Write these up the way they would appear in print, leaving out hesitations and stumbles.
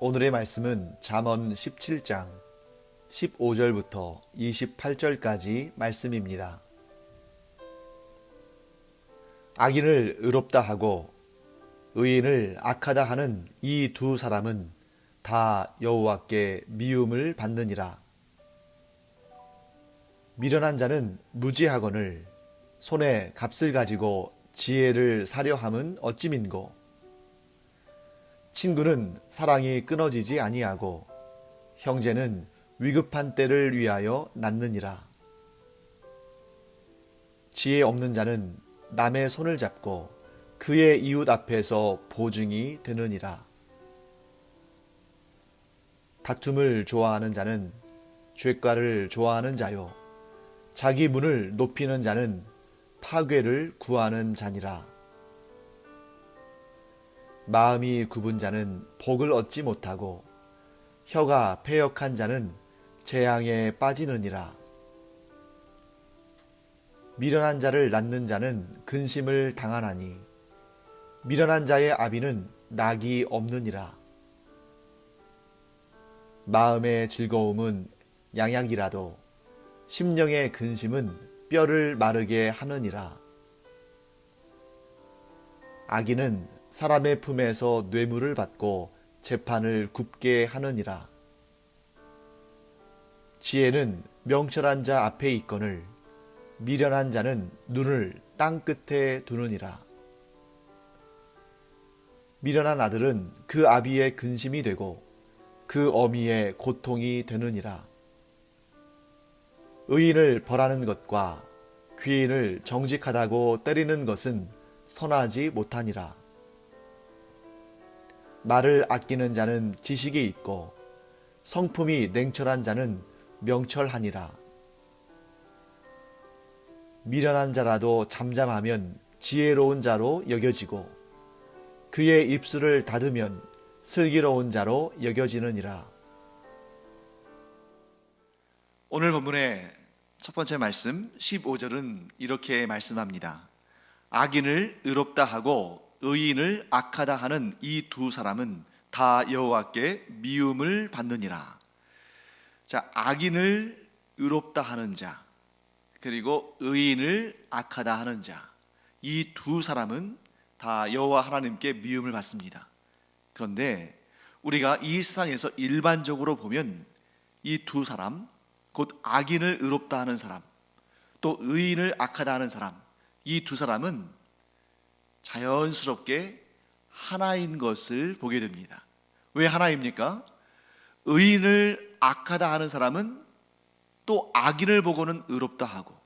오늘의 말씀은 잠언 17장 15절부터 28절까지 말씀입니다. 악인을 의롭다 하고 의인을 악하다 하는 이 두 사람은 다 여호와께 미움을 받느니라. 미련한 자는 무지하거늘 손에 값을 가지고 지혜를 사려 함은 어찌민고. 친구는 사랑이 끊어지지 아니하고 형제는 위급한 때를 위하여 낳느니라. 지혜 없는 자는 남의 손을 잡고 그의 이웃 앞에서 보증이 되느니라. 다툼을 좋아하는 자는 죄가를 좋아하는 자요 자기 문을 높이는 자는 파괴를 구하는 자니라. 마음이 굽은 자는 복을 얻지 못하고 혀가 패역한 자는 재앙에 빠지느니라. 미련한 자를 낳는 자는 근심을 당하나니 미련한 자의 아비는 낙이 없느니라. 마음의 즐거움은 양약이라도 심령의 근심은 뼈를 마르게 하느니라. 악인은 사람의 품에서 뇌물을 받고 재판을 굽게 하느니라. 지혜는 명철한 자 앞에 있거늘 미련한 자는 눈을 땅 끝에 두느니라. 미련한 아들은 그 아비의 근심이 되고 그 어미의 고통이 되느니라. 의인을 벌하는 것과 귀인을 정직하다고 때리는 것은 선하지 못하니라. 말을 아끼는 자는 지식이 있고 성품이 냉철한 자는 명철하니라. 미련한 자라도 잠잠하면 지혜로운 자로 여겨지고 그의 입술을 닫으면 슬기로운 자로 여겨지느니라. 오늘 본문의 첫 번째 말씀 15절은 이렇게 말씀합니다. 악인을 의롭다 하고 의인을 악하다 하는 이 두 사람은 다 여호와께 미움을 받느니라. 자, 악인을 의롭다 하는 자 그리고 의인을 악하다 하는 자, 이 두 사람은 다 여호와 하나님께 미움을 받습니다. 그런데 우리가 이 세상에서 일반적으로 보면 이 두 사람, 곧 악인을 의롭다 하는 사람, 또 의인을 악하다 하는 사람, 이 두 사람은 자연스럽게 하나인 것을 보게 됩니다. 왜 하나입니까? 의인을 악하다 하는 사람은 또 악인을 보고는 의롭다 하고,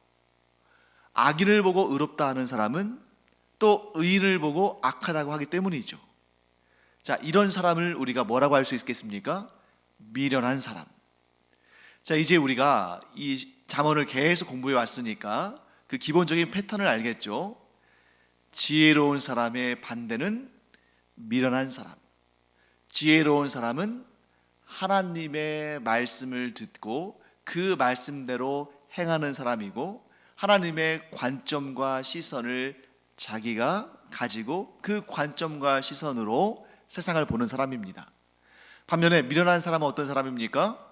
악인을 보고 의롭다 하는 사람은 또 의인을 보고 악하다고 하기 때문이죠. 자, 이런 사람을 우리가 뭐라고 할 수 있겠습니까? 미련한 사람. 자, 이제 우리가 이 잠언을 계속 공부해 왔으니까 그 기본적인 패턴을 알겠죠? 지혜로운 사람의 반대는 미련한 사람. 지혜로운 사람은 하나님의 말씀을 듣고 그 말씀대로 행하는 사람이고 하나님의 관점과 시선을 자기가 가지고 그 관점과 시선으로 세상을 보는 사람입니다. 반면에 미련한 사람은 어떤 사람입니까?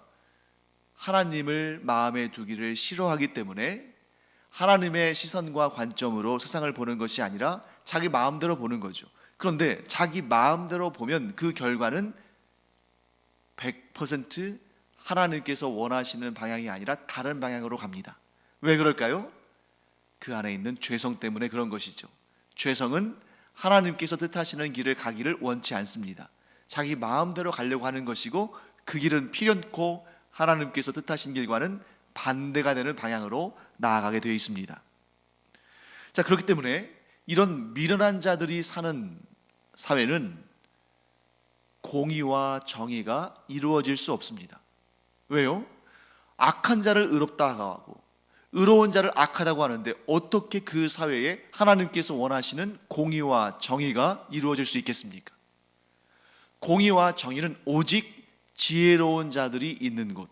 하나님을 마음에 두기를 싫어하기 때문에 하나님의 시선과 관점으로 세상을 보는 것이 아니라 자기 마음대로 보는 거죠. 그런데 자기 마음대로 보면 그 결과는 100% 하나님께서 원하시는 방향이 아니라 다른 방향으로 갑니다. 왜 그럴까요? 그 안에 있는 죄성 때문에 그런 것이죠. 죄성은 하나님께서 뜻하시는 길을 가기를 원치 않습니다. 자기 마음대로 가려고 하는 것이고 그 길은 필연코 하나님께서 뜻하신 길과는 반대가 되는 방향으로 나아가게 되어 있습니다. 자, 그렇기 때문에 이런 미련한 자들이 사는 사회는 공의와 정의가 이루어질 수 없습니다. 왜요? 악한 자를 의롭다 하고 의로운 자를 악하다고 하는데 어떻게 그 사회에 하나님께서 원하시는 공의와 정의가 이루어질 수 있겠습니까? 공의와 정의는 오직 지혜로운 자들이 있는 곳,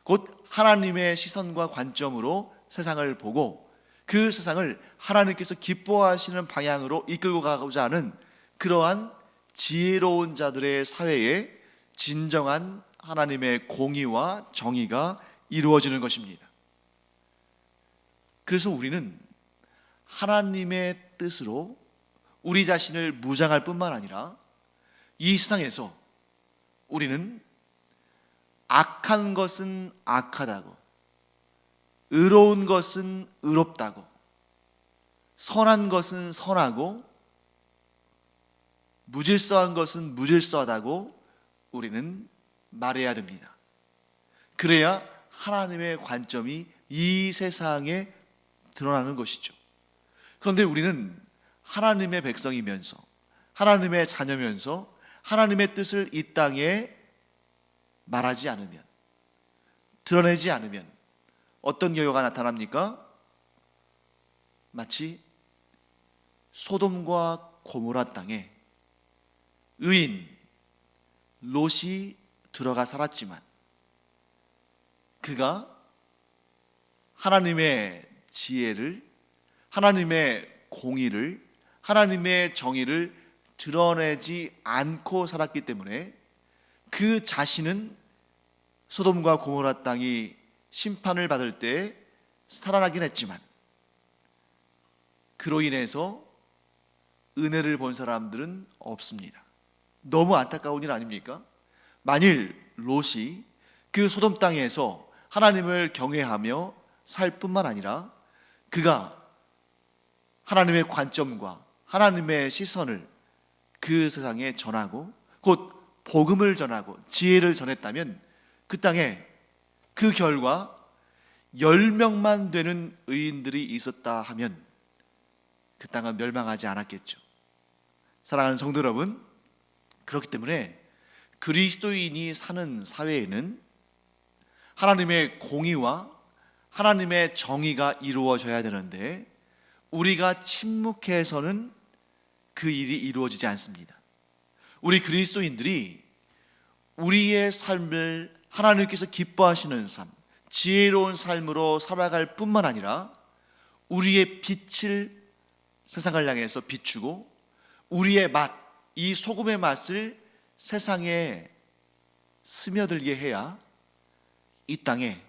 곧 하나님의 시선과 관점으로 세상을 보고 그 세상을 하나님께서 기뻐하시는 방향으로 이끌고 가고자 하는 그러한 지혜로운 자들의 사회에 진정한 하나님의 공의와 정의가 이루어지는 것입니다. 그래서 우리는 하나님의 뜻으로 우리 자신을 무장할 뿐만 아니라 이 세상에서 우리는 악한 것은 악하다고, 의로운 것은 의롭다고, 선한 것은 선하고, 무질서한 것은 무질서하다고 우리는 말해야 됩니다. 그래야 하나님의 관점이 이 세상에 드러나는 것이죠. 그런데 우리는 하나님의 백성이면서, 하나님의 자녀면서 하나님의 뜻을 이 땅에 말하지 않으면, 드러내지 않으면 어떤 결과가 나타납니까? 마치 소돔과 고모라 땅에 의인 롯이 들어가 살았지만 그가 하나님의 지혜를, 하나님의 공의를, 하나님의 정의를 드러내지 않고 살았기 때문에 그 자신은 소돔과 고모라 땅이 심판을 받을 때 살아나긴 했지만 그로 인해서 은혜를 본 사람들은 없습니다. 너무 안타까운 일 아닙니까? 만일 롯이 그 소돔 땅에서 하나님을 경외하며 살 뿐만 아니라 그가 하나님의 관점과 하나님의 시선을 그 세상에 전하고 곧 복음을 전하고 지혜를 전했다면 그 땅에 그 결과 10명만 되는 의인들이 있었다 하면 그 땅은 멸망하지 않았겠죠. 사랑하는 성도 여러분, 그렇기 때문에 그리스도인이 사는 사회에는 하나님의 공의와 하나님의 정의가 이루어져야 되는데 우리가 침묵해서는 그 일이 이루어지지 않습니다. 우리 그리스도인들이 우리의 삶을 하나님께서 기뻐하시는 삶, 지혜로운 삶으로 살아갈 뿐만 아니라 우리의 빛을 세상을 향해서 비추고 우리의 맛, 이 소금의 맛을 세상에 스며들게 해야 이 땅에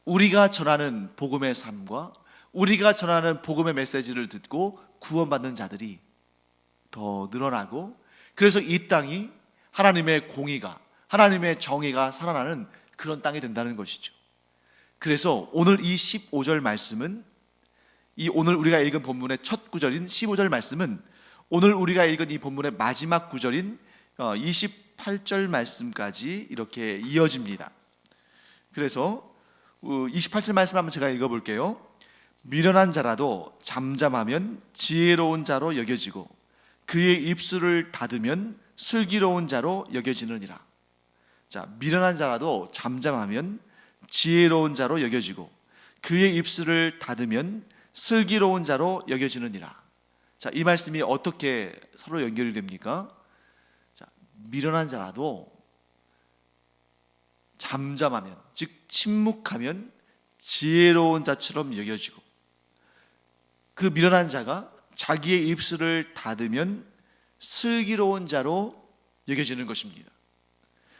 우리가 전하는 복음의 삶과 우리가 전하는 복음의 메시지를 듣고 구원받는 자들이 더 늘어나고 그래서 이 땅이 하나님의 공의가, 하나님의 정의가 살아나는 그런 땅이 된다는 것이죠. 그래서 오늘 이 15절 말씀은, 이 오늘 우리가 읽은 본문의 첫 구절인 15절 말씀은 오늘 우리가 읽은 이 본문의 마지막 구절인 28절 말씀까지 이렇게 이어집니다. 그래서 28절 말씀 한번 제가 읽어볼게요. 미련한 자라도 잠잠하면 지혜로운 자로 여겨지고 그의 입술을 닫으면 슬기로운 자로 여겨지느니라. 자, 미련한 자라도 잠잠하면 지혜로운 자로 여겨지고 그의 입술을 닫으면 슬기로운 자로 여겨지느니라. 자, 이 말씀이 어떻게 서로 연결이 됩니까? 자, 미련한 자라도 잠잠하면, 즉 침묵하면 지혜로운 자처럼 여겨지고 그 미련한 자가 자기의 입술을 닫으면 슬기로운 자로 여겨지는 것입니다.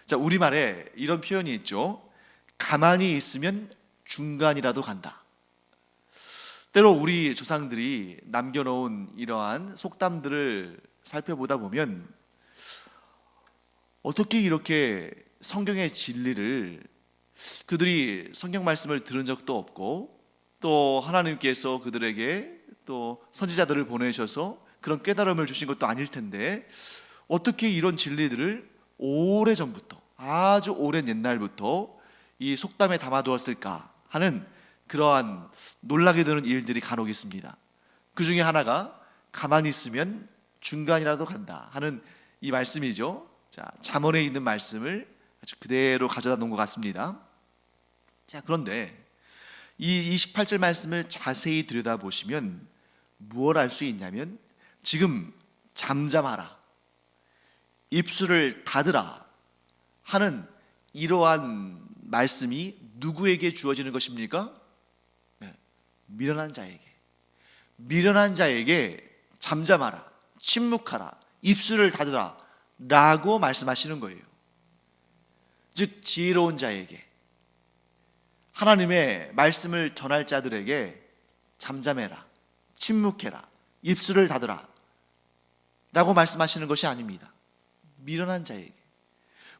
자, 우리말에 이런 표현이 있죠. 가만히 있으면 중간이라도 간다. 때로 우리 조상들이 남겨놓은 이러한 속담들을 살펴보다 보면 어떻게 이렇게 성경의 진리를 그들이 성경 말씀을 들은 적도 없고 또 하나님께서 그들에게 또 선지자들을 보내셔서 그런 깨달음을 주신 것도 아닐 텐데 어떻게 이런 진리들을 오래전부터, 아주 오랜 옛날부터 이 속담에 담아두었을까 하는 그러한 놀라게 되는 일들이 간혹 있습니다. 그 중에 하나가 가만히 있으면 중간이라도 간다 하는 이 말씀이죠. 자, 잠언에 있는 말씀을 아주 그대로 가져다 놓은 것 같습니다. 자, 그런데 이 28절 말씀을 자세히 들여다보시면 무엇을 알 수 있냐면 지금 잠잠하라, 입술을 닫으라 하는 이러한 말씀이 누구에게 주어지는 것입니까? 미련한 자에게. 미련한 자에게 잠잠하라, 침묵하라, 입술을 닫으라 라고 말씀하시는 거예요. 즉 지혜로운 자에게, 하나님의 말씀을 전할 자들에게 잠잠해라, 침묵해라, 입술을 닫으라 라고 말씀하시는 것이 아닙니다. 미련한 자에게.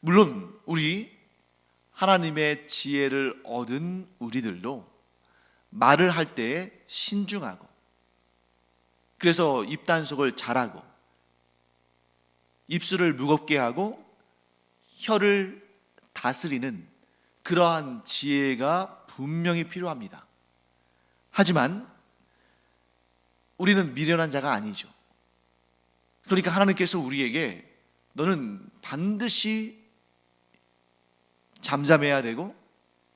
물론 우리 하나님의 지혜를 얻은 우리들도 말을 할 때에 신중하고, 그래서 입단속을 잘하고 입술을 무겁게 하고 혀를 다스리는 그러한 지혜가 분명히 필요합니다. 하지만 우리는 미련한 자가 아니죠. 그러니까 하나님께서 우리에게 너는 반드시 잠잠해야 되고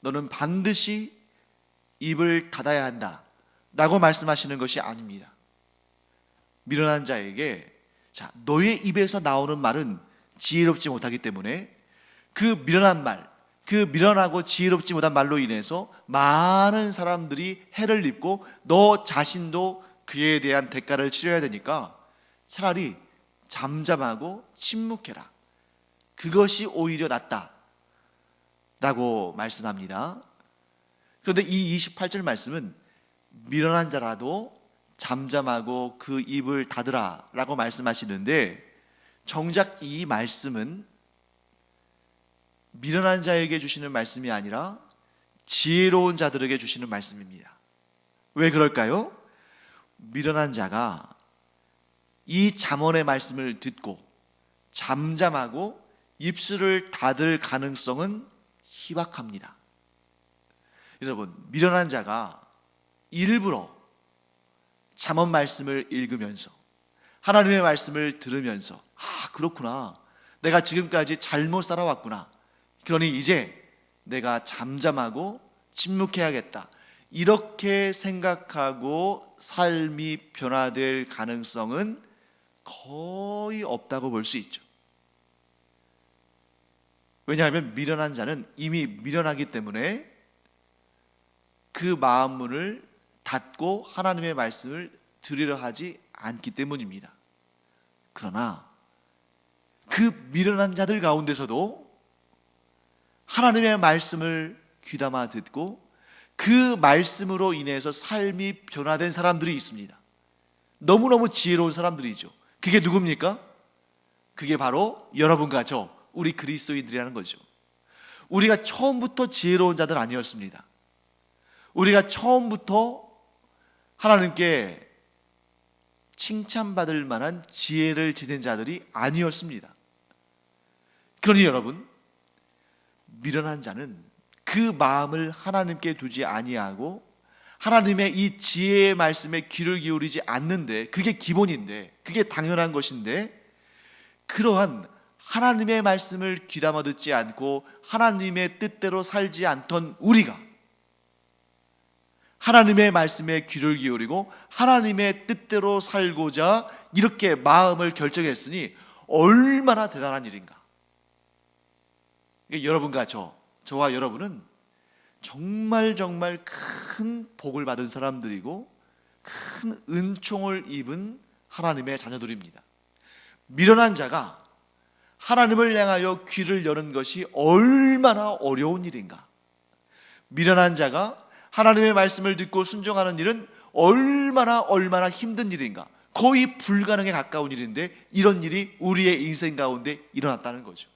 너는 반드시 입을 닫아야 한다 라고 말씀하시는 것이 아닙니다. 미련한 자에게 자, 너의 입에서 나오는 말은 지혜롭지 못하기 때문에 그 미련한 말, 그 미련하고 지혜롭지 못한 말로 인해서 많은 사람들이 해를 입고 너 자신도 그에 대한 대가를 치러야 되니까 차라리 잠잠하고 침묵해라. 그것이 오히려 낫다 라고 말씀합니다. 그런데 이 28절 말씀은 미련한 자라도 잠잠하고 그 입을 닫으라 라고 말씀하시는데, 정작 이 말씀은 미련한 자에게 주시는 말씀이 아니라 지혜로운 자들에게 주시는 말씀입니다. 왜 그럴까요? 미련한 자가 이 잠언의 말씀을 듣고 잠잠하고 입술을 닫을 가능성은 희박합니다. 여러분, 미련한 자가 일부러 잠언 말씀을 읽으면서 하나님의 말씀을 들으면서 그렇구나, 내가 지금까지 잘못 살아왔구나, 그러니 이제 내가 잠잠하고 침묵해야겠다, 이렇게 생각하고 삶이 변화될 가능성은 거의 없다고 볼 수 있죠. 왜냐하면 미련한 자는 이미 미련하기 때문에 그 마음 문을 닫고 하나님의 말씀을 들으려 하지 않기 때문입니다. 그러나 그 미련한 자들 가운데서도 하나님의 말씀을 귀담아 듣고 그 말씀으로 인해서 삶이 변화된 사람들이 있습니다. 너무너무 지혜로운 사람들이죠. 그게 누굽니까? 그게 바로 여러분과 저, 우리 그리스도인들이라는 거죠. 우리가 처음부터 지혜로운 자들 아니었습니다. 우리가 처음부터 하나님께 칭찬받을 만한 지혜를 지닌 자들이 아니었습니다. 그러니 여러분, 미련한 자는 그 마음을 하나님께 두지 아니하고 하나님의 이 지혜의 말씀에 귀를 기울이지 않는데, 그게 기본인데, 그게 당연한 것인데, 그러한 하나님의 말씀을 귀담아 듣지 않고 하나님의 뜻대로 살지 않던 우리가 하나님의 말씀에 귀를 기울이고 하나님의 뜻대로 살고자 이렇게 마음을 결정했으니 얼마나 대단한 일인가. 여러분과 저와 여러분은 정말 큰 복을 받은 사람들이고 큰 은총을 입은 하나님의 자녀들입니다. 미련한 자가 하나님을 향하여 귀를 여는 것이 얼마나 어려운 일인가. 미련한 자가 하나님의 말씀을 듣고 순종하는 일은 얼마나 힘든 일인가. 거의 불가능에 가까운 일인데 이런 일이 우리의 인생 가운데 일어났다는 거죠.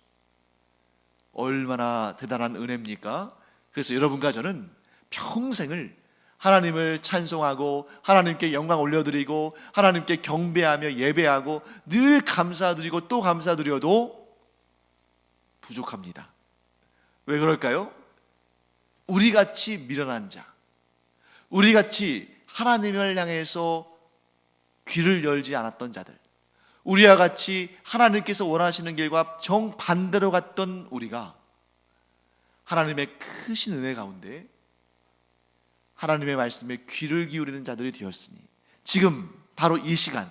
얼마나 대단한 은혜입니까? 그래서 여러분과 저는 평생을 하나님을 찬송하고 하나님께 영광 올려드리고 하나님께 경배하며 예배하고 늘 감사드리고 또 감사드려도 부족합니다. 왜 그럴까요? 우리같이 미련한 자, 우리같이 하나님을 향해서 귀를 열지 않았던 자들, 우리와 같이 하나님께서 원하시는 길과 정반대로 갔던 우리가 하나님의 크신 은혜 가운데 하나님의 말씀에 귀를 기울이는 자들이 되었으니, 지금 바로 이 시간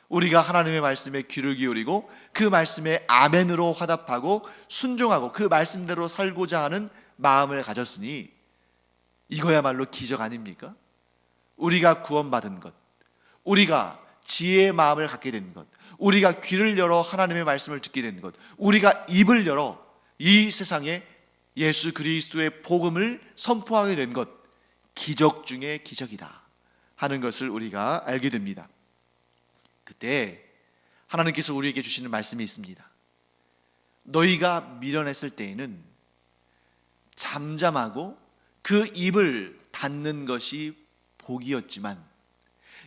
우리가 하나님의 말씀에 귀를 기울이고 그 말씀에 아멘으로 화답하고 순종하고 그 말씀대로 살고자 하는 마음을 가졌으니 이거야말로 기적 아닙니까? 우리가 구원받은 것, 우리가 지혜의 마음을 갖게 된 것, 우리가 귀를 열어 하나님의 말씀을 듣게 된 것, 우리가 입을 열어 이 세상에 예수 그리스도의 복음을 선포하게 된 것, 기적 중에 기적이다 하는 것을 우리가 알게 됩니다. 그때 하나님께서 우리에게 주시는 말씀이 있습니다. 너희가 미련했을 때에는 잠잠하고 그 입을 닫는 것이 복이었지만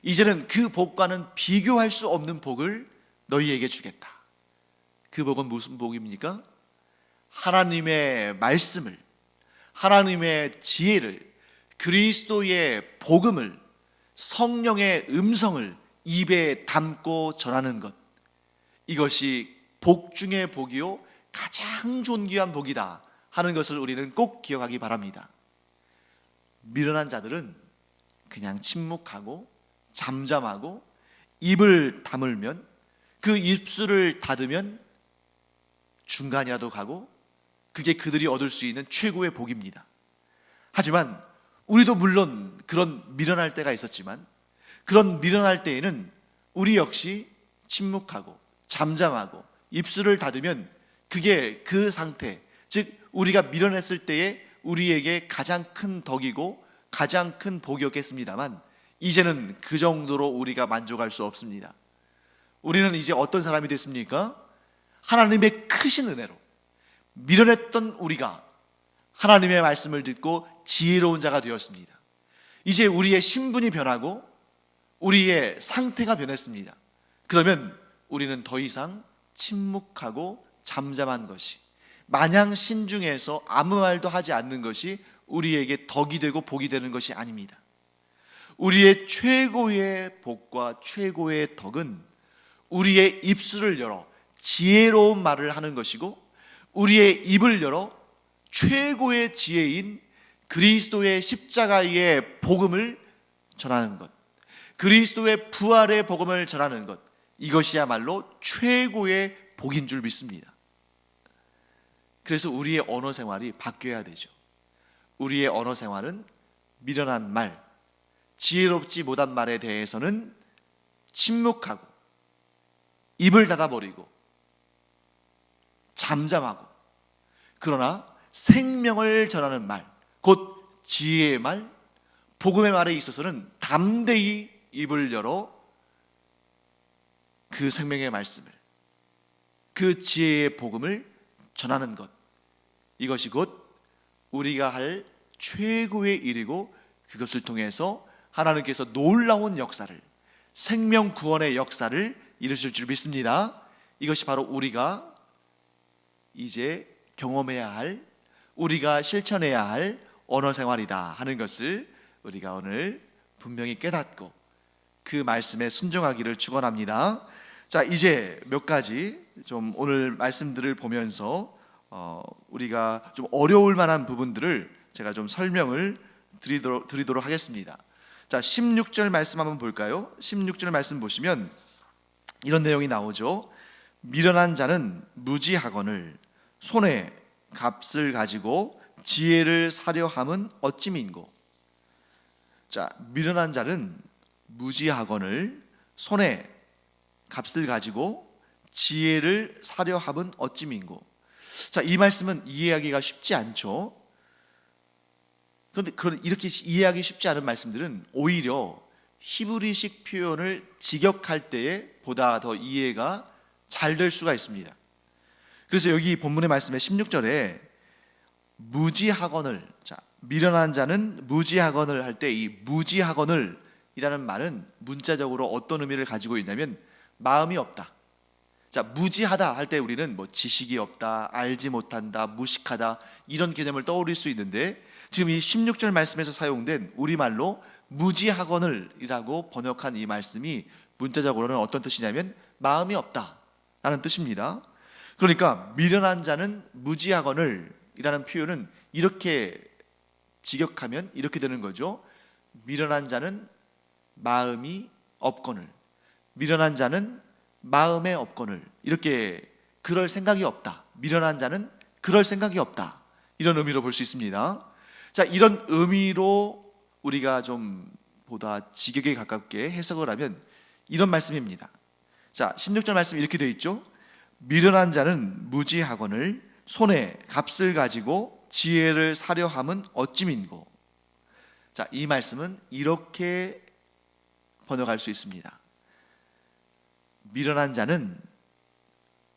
이제는 그 복과는 비교할 수 없는 복을 너희에게 주겠다. 그 복은 무슨 복입니까? 하나님의 말씀을, 하나님의 지혜를, 그리스도의 복음을, 성령의 음성을 입에 담고 전하는 것, 이것이 복 중의 복이요 가장 존귀한 복이다 하는 것을 우리는 꼭 기억하기 바랍니다. 미련한 자들은 그냥 침묵하고 잠잠하고 입을 다물면, 그 입술을 닫으면 중간이라도 가고 그게 그들이 얻을 수 있는 최고의 복입니다. 하지만 우리도 물론 그런 미련할 때가 있었지만, 그런 미련할 때에는 우리 역시 침묵하고 잠잠하고 입술을 닫으면 그게 그 상태, 즉 우리가 미련했을 때에 우리에게 가장 큰 덕이고 가장 큰 복이었겠습니다만, 이제는 그 정도로 우리가 만족할 수 없습니다. 우리는 이제 어떤 사람이 됐습니까? 하나님의 크신 은혜로 미련했던 우리가 하나님의 말씀을 듣고 지혜로운 자가 되었습니다. 이제 우리의 신분이 변하고 우리의 상태가 변했습니다. 그러면 우리는 더 이상 침묵하고 잠잠한 것이, 마냥 신중해서 아무 말도 하지 않는 것이 우리에게 덕이 되고 복이 되는 것이 아닙니다. 우리의 최고의 복과 최고의 덕은 우리의 입술을 열어 지혜로운 말을 하는 것이고, 우리의 입을 열어 최고의 지혜인 그리스도의 십자가의 복음을 전하는 것, 그리스도의 부활의 복음을 전하는 것, 이것이야말로 최고의 복인 줄 믿습니다. 그래서 우리의 언어 생활이 바뀌어야 되죠. 우리의 언어 생활은 미련한 말, 지혜롭지 못한 말에 대해서는 침묵하고 입을 닫아버리고 잠잠하고, 그러나 생명을 전하는 말, 곧 지혜의 말, 복음의 말에 있어서는 담대히 입을 열어 그 생명의 말씀을, 그 지혜의 복음을 전하는 것, 이것이 곧 우리가 할 최고의 일이고, 그것을 통해서 하나님께서 놀라운 역사를, 생명 구원의 역사를 이루실 줄 믿습니다. 이것이 바로 우리가 이제 경험해야 할, 우리가 실천해야 할 언어 생활이다 하는 것을 우리가 오늘 분명히 깨닫고 그 말씀에 순종하기를 축원합니다. 자, 이제 몇 가지 좀 오늘 말씀들을 보면서 우리가 좀 어려울 만한 부분들을 제가 좀 설명을 드리도록 하겠습니다. 자, 16절 말씀 한번 볼까요? 16절 말씀 보시면 이런 내용이 나오죠. 미련한 자는 무지하거늘 손에 값을 가지고 지혜를 사려 함은 어찌민고. 자, 미련한 자는 무지하거늘 손에 값을 가지고 지혜를 사려 함은 어찌민고. 자, 이 말씀은 이해하기가 쉽지 않죠. 그런데 이렇게 이해하기 쉽지 않은 말씀들은 오히려 히브리식 표현을 직역할 때에 보다 더 이해가 잘 될 수가 있습니다. 그래서 여기 본문의 말씀에 16절에 무지하거늘, 자, 미련한 자는 무지하거늘 할 때 이 무지하거늘 이라는 말은 문자적으로 어떤 의미를 가지고 있냐면 마음이 없다. 자, 무지하다 할 때 우리는 뭐 지식이 없다, 알지 못한다, 무식하다 이런 개념을 떠올릴 수 있는데, 지금 이 16절 말씀에서 사용된 우리말로 무지하거늘이라고 번역한 이 말씀이 문자적으로는 어떤 뜻이냐면 마음이 없다라는 뜻입니다. 그러니까 미련한 자는 무지하거늘이라는 표현은 이렇게 직역하면 이렇게 되는 거죠. 미련한 자는 마음이 없거늘, 미련한 자는 마음에 없거늘, 이렇게 그럴 생각이 없다, 미련한 자는 그럴 생각이 없다, 이런 의미로 볼 수 있습니다. 자, 이런 의미로 우리가 좀 보다 직역에 가깝게 해석을 하면 이런 말씀입니다. 자, 16절 말씀 이렇게 되어 있죠. 미련한 자는 무지하거늘 손에 값을 가지고 지혜를 사려 함은 어찌민고. 자, 이 말씀은 이렇게 번역할 수 있습니다. 미련한 자는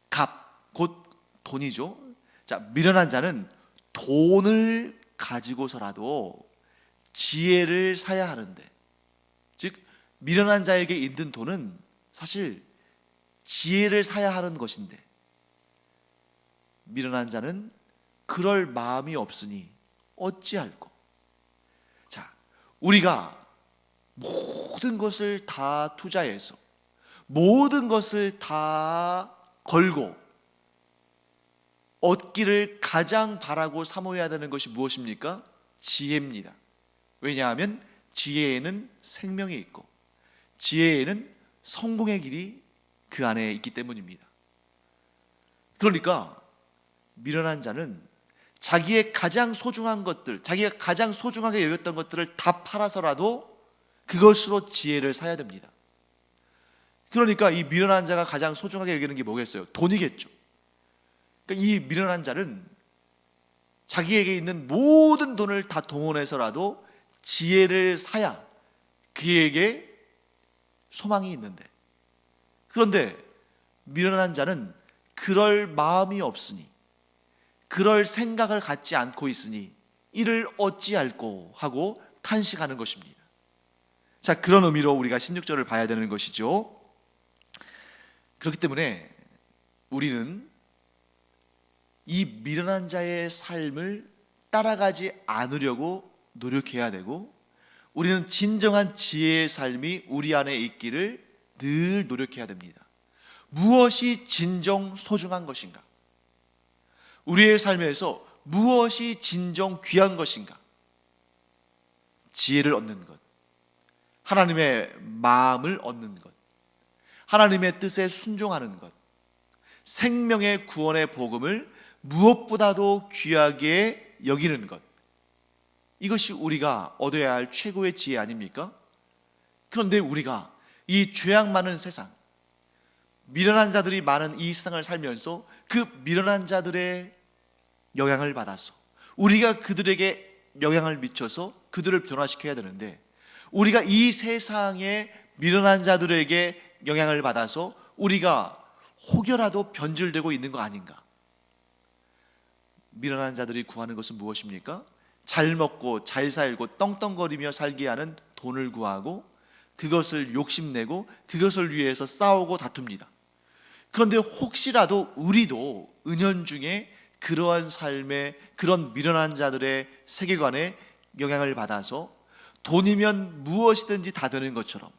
값, 곧 돈이죠. 자, 미련한 자는 돈을 가지고서라도 지혜를 사야 하는데, 즉 미련한 자에게 있는 돈은 사실 지혜를 사야 하는 것인데, 미련한 자는 그럴 마음이 없으니 어찌할꼬. 자, 우리가 모든 것을 다 투자해서 모든 것을 다 걸고 얻기를 가장 바라고 사모해야 되는 것이 무엇입니까? 지혜입니다. 왜냐하면 지혜에는 생명이 있고 지혜에는 성공의 길이 그 안에 있기 때문입니다. 그러니까 미련한 자는 자기의 가장 소중한 것들, 자기가 가장 소중하게 여겼던 것들을 다 팔아서라도 그것으로 지혜를 사야 됩니다. 그러니까 이 미련한 자가 가장 소중하게 여기는 게 뭐겠어요? 돈이겠죠. 그러니까 이 미련한 자는 자기에게 있는 모든 돈을 다 동원해서라도 지혜를 사야 그에게 소망이 있는데, 그런데 미련한 자는 그럴 마음이 없으니, 그럴 생각을 갖지 않고 있으니 이를 어찌할꼬 하고 탄식하는 것입니다. 자, 그런 의미로 우리가 16절을 봐야 되는 것이죠. 그렇기 때문에 우리는 이 미련한 자의 삶을 따라가지 않으려고 노력해야 되고, 우리는 진정한 지혜의 삶이 우리 안에 있기를 늘 노력해야 됩니다. 무엇이 진정 소중한 것인가? 우리의 삶에서 무엇이 진정 귀한 것인가? 지혜를 얻는 것, 하나님의 마음을 얻는 것, 하나님의 뜻에 순종하는 것, 생명의 구원의 복음을 무엇보다도 귀하게 여기는 것, 이것이 우리가 얻어야 할 최고의 지혜 아닙니까? 그런데 우리가 이 죄악 많은 세상, 미련한 자들이 많은 이 세상을 살면서 그 미련한 자들의 영향을 받아서 우리가 그들에게 영향을 미쳐서 그들을 변화시켜야 되는데, 우리가 이 세상의 미련한 자들에게 영향을 받아서 우리가 혹여라도 변질되고 있는 거 아닌가? 미련한 자들이 구하는 것은 무엇입니까? 잘 먹고 잘 살고 떵떵거리며 살게 하는 돈을 구하고 그것을 욕심내고 그것을 위해서 싸우고 다툽니다. 그런데 혹시라도 우리도 은연중에 그러한 삶의, 그런 미련한 자들의 세계관에 영향을 받아서 돈이면 무엇이든지 다 되는 것처럼,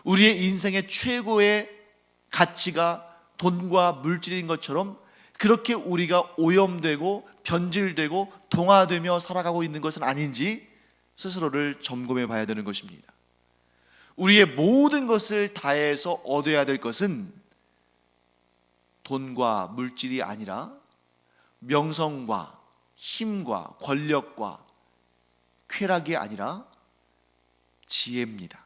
우리의 인생의 최고의 가치가 돈과 물질인 것처럼 그렇게 우리가 오염되고 변질되고 동화되며 살아가고 있는 것은 아닌지 스스로를 점검해 봐야 되는 것입니다. 우리의 모든 것을 다해서 얻어야 될 것은 돈과 물질이 아니라 명성과 힘과 권력과 쾌락이 아니라 지혜입니다.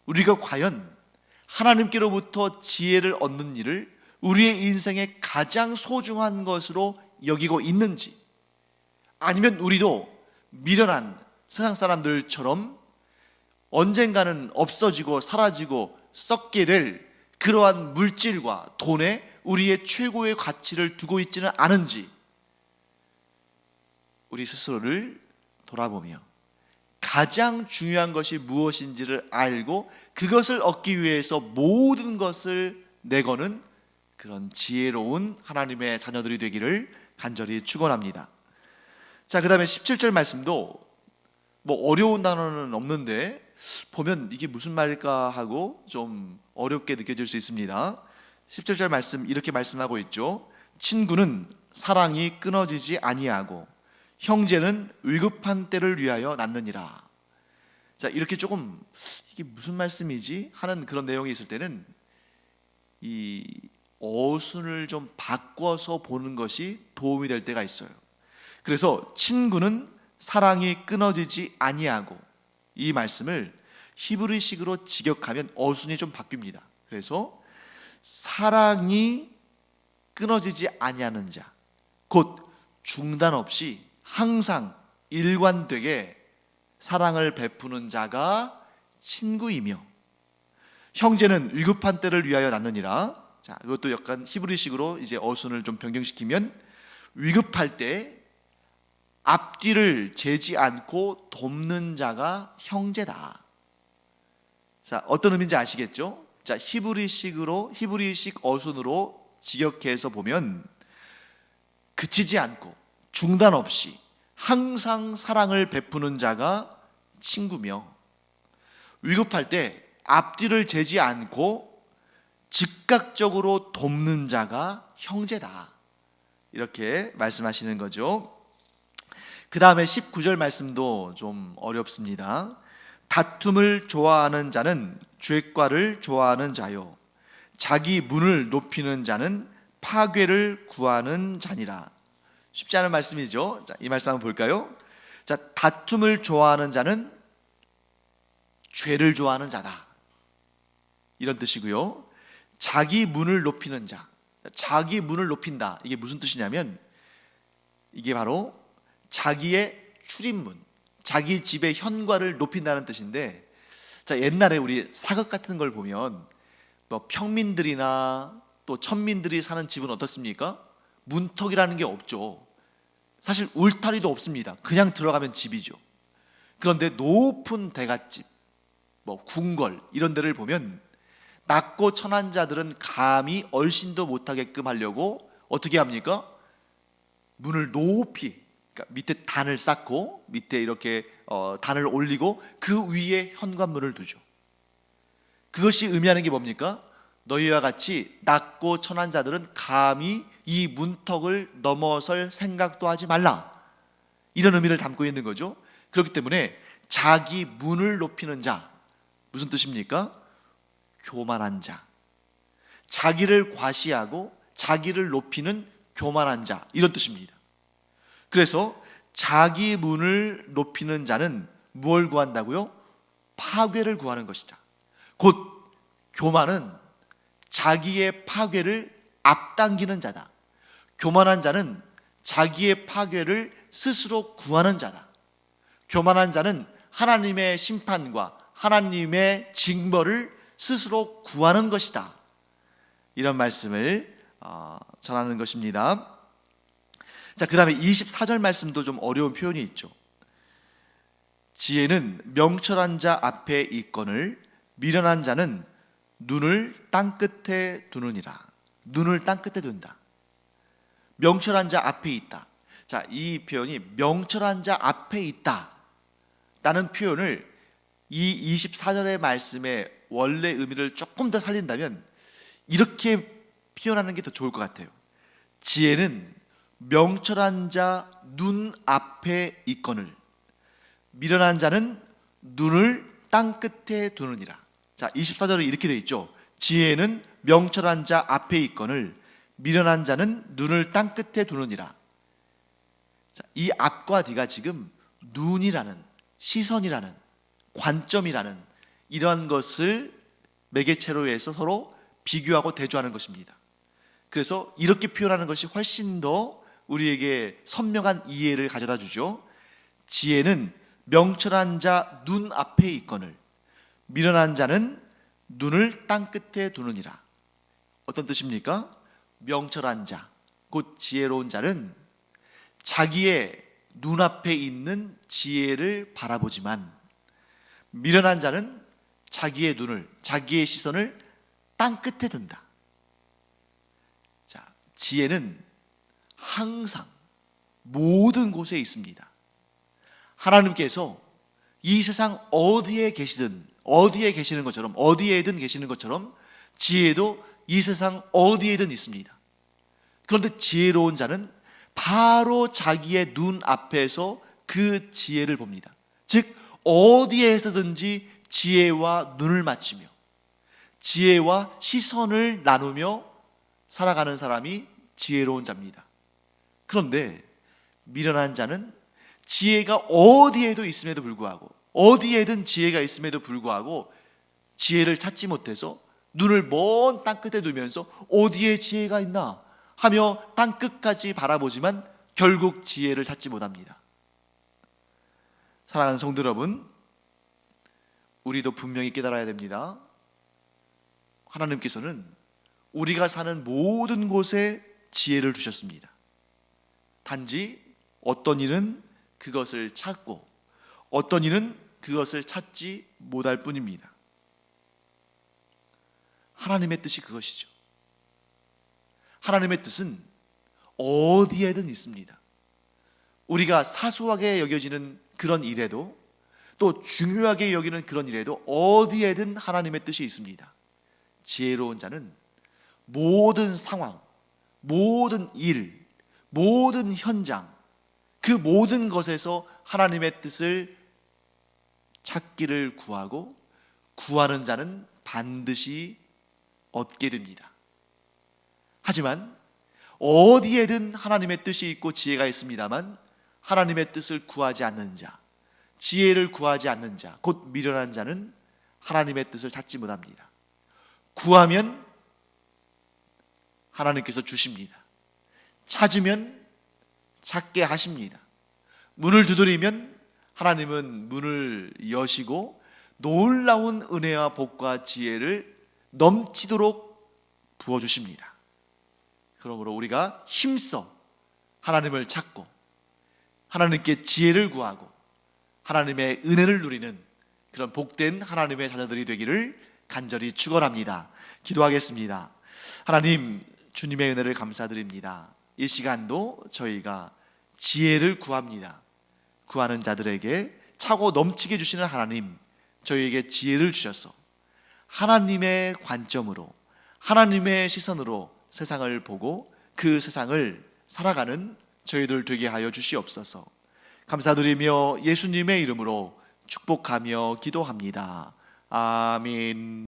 우리가 과연 하나님께로부터 지혜를 얻는 일을 우리의 인생의 가장 소중한 것으로 여기고 있는지, 아니면 우리도 미련한 세상 사람들처럼 언젠가는 없어지고 사라지고 썩게 될 그러한 물질과 돈에 우리의 최고의 가치를 두고 있지는 않은지, 우리 스스로를 돌아보며 가장 중요한 것이 무엇인지를 알고 그것을 얻기 위해서 모든 것을 내거는 그런 지혜로운 하나님의 자녀들이 되기를 간절히 축원합니다. 자, 그 다음에 17절 말씀도 뭐 어려운 단어는 없는데 보면 이게 무슨 말일까 하고 좀 어렵게 느껴질 수 있습니다. 17절 말씀 이렇게 말씀하고 있죠. 친구는 사랑이 끊어지지 아니하고 형제는 위급한 때를 위하여 낳느니라. 자, 이렇게 조금 이게 무슨 말씀이지 하는 그런 내용이 있을 때는 이 어순을 좀 바꿔서 보는 것이 도움이 될 때가 있어요. 그래서 친구는 사랑이 끊어지지 아니하고, 이 말씀을 히브리식으로 직역하면 어순이 좀 바뀝니다. 그래서 사랑이 끊어지지 아니하는 자, 곧 중단 없이 항상 일관되게 사랑을 베푸는 자가 친구이며 형제는 위급한 때를 위하여 낳느니라. 자, 이것도 약간 히브리식으로 이제 어순을 좀 변경시키면 위급할 때 앞뒤를 재지 않고 돕는 자가 형제다. 자, 어떤 의미인지 아시겠죠? 자, 히브리식 어순으로 직역해서 보면 그치지 않고 중단 없이 항상 사랑을 베푸는 자가 친구며 위급할 때 앞뒤를 재지 않고 즉각적으로 돕는 자가 형제다. 이렇게 말씀하시는 거죠. 그 다음에 19절 말씀도 좀 어렵습니다. 다툼을 좋아하는 자는 죄과를 좋아하는 자요 자기 문을 높이는 자는 파괴를 구하는 자니라. 쉽지 않은 말씀이죠. 자, 이 말씀 한번 볼까요? 자, 다툼을 좋아하는 자는 죄를 좋아하는 자다. 이런 뜻이고요. 자기 문을 높이는 자, 자기 문을 높인다. 이게 무슨 뜻이냐면 이게 바로 자기의 출입문, 자기 집의 현관을 높인다는 뜻인데, 자, 옛날에 우리 사극 같은 걸 보면 뭐 평민들이나 또 천민들이 사는 집은 어떻습니까? 문턱이라는 게 없죠. 사실 울타리도 없습니다. 그냥 들어가면 집이죠. 그런데 높은 대갓집, 뭐 궁궐 이런 데를 보면 낮고 천한 자들은 감히 얼씬도 못하게끔 하려고 어떻게 합니까? 문을 높이, 그러니까 밑에 단을 쌓고 밑에 이렇게 단을 올리고 그 위에 현관문을 두죠. 그것이 의미하는 게 뭡니까? 너희와 같이 낮고 천한 자들은 감히 이 문턱을 넘어설 생각도 하지 말라. 이런 의미를 담고 있는 거죠. 그렇기 때문에 자기 문을 높이는 자, 무슨 뜻입니까? 교만한 자, 자기를 과시하고 자기를 높이는 교만한 자, 이런 뜻입니다. 그래서 자기 문을 높이는 자는 무엇을 구한다고요? 파괴를 구하는 것이다. 곧 교만은 자기의 파괴를 앞당기는 자다. 교만한 자는 자기의 파괴를 스스로 구하는 자다. 교만한 자는 하나님의 심판과 하나님의 징벌을 스스로 구하는 것이다. 이런 말씀을 전하는 것입니다. 자, 그 다음에 24절 말씀도 좀 어려운 표현이 있죠. 지혜는 명철한 자 앞에 있거늘 미련한 자는 눈을 땅끝에 두느니라. 눈을 땅끝에 둔다. 명철한 자 앞에 있다. 자, 이 표현이 명철한 자 앞에 있다 라는 표현을 이 24절의 말씀의 원래 의미를 조금 더 살린다면 이렇게 표현하는 게 더 좋을 것 같아요. 지혜는 명철한 자 눈 앞에 있거늘 미련한 자는 눈을 땅끝에 두느니라. 자, 24절에 이렇게 되어 있죠. 지혜는 명철한 자 앞에 있거늘 미련한 자는 눈을 땅끝에 두느니라. 자, 이 앞과 뒤가 지금 눈이라는, 시선이라는, 관점이라는 이러한 것을 매개체로 해서 서로 비교하고 대조하는 것입니다. 그래서 이렇게 표현하는 것이 훨씬 더 우리에게 선명한 이해를 가져다 주죠. 지혜는 명철한 자 눈 앞에 있거늘 미련한 자는 눈을 땅끝에 두느니라. 어떤 뜻입니까? 명철한 자, 곧 지혜로운 자는 자기의 눈앞에 있는 지혜를 바라보지만 미련한 자는 자기의 눈을, 자기의 시선을 땅끝에 둔다. 자, 지혜는 항상 모든 곳에 있습니다. 하나님께서 이 세상 어디에 계시는 것처럼, 어디에든 계시는 것처럼 지혜도 이 세상 어디에든 있습니다. 그런데 지혜로운 자는 바로 자기의 눈 앞에서 그 지혜를 봅니다. 즉 어디에서든지 지혜와 눈을 맞추며 지혜와 시선을 나누며 살아가는 사람이 지혜로운 자입니다. 그런데 미련한 자는 지혜가 어디에도 있음에도 불구하고, 어디에든 지혜가 있음에도 불구하고 지혜를 찾지 못해서 눈을 먼 땅끝에 두면서 어디에 지혜가 있나 하며 땅끝까지 바라보지만 결국 지혜를 찾지 못합니다. 사랑하는 성도 여러분, 우리도 분명히 깨달아야 됩니다. 하나님께서는 우리가 사는 모든 곳에 지혜를 주셨습니다. 단지 어떤 일은 그것을 찾고 어떤 일은 그것을 찾지 못할 뿐입니다. 하나님의 뜻이 그것이죠. 하나님의 뜻은 어디에든 있습니다. 우리가 사소하게 여겨지는 그런 일에도, 또 중요하게 여기는 그런 일에도 어디에든 하나님의 뜻이 있습니다. 지혜로운 자는 모든 상황, 모든 일, 모든 현장, 그 모든 것에서 하나님의 뜻을 찾기를 구하고, 구하는 자는 반드시 얻게 됩니다. 하지만 어디에든 하나님의 뜻이 있고 지혜가 있습니다만 하나님의 뜻을 구하지 않는 자, 지혜를 구하지 않는 자, 곧 미련한 자는 하나님의 뜻을 찾지 못합니다. 구하면 하나님께서 주십니다. 찾으면 찾게 하십니다. 문을 두드리면 하나님은 문을 여시고 놀라운 은혜와 복과 지혜를 넘치도록 부어주십니다. 그러므로 우리가 힘써 하나님을 찾고 하나님께 지혜를 구하고 하나님의 은혜를 누리는 그런 복된 하나님의 자녀들이 되기를 간절히 축원합니다. 기도하겠습니다. 하나님, 주님의 은혜를 감사드립니다. 이 시간도 저희가 지혜를 구합니다. 구하는 자들에게 차고 넘치게 주시는 하나님, 저희에게 지혜를 주셔서 하나님의 관점으로, 하나님의 시선으로 세상을 보고 그 세상을 살아가는 저희들 되게 하여 주시옵소서. 감사드리며 예수님의 이름으로 축복하며 기도합니다. 아멘.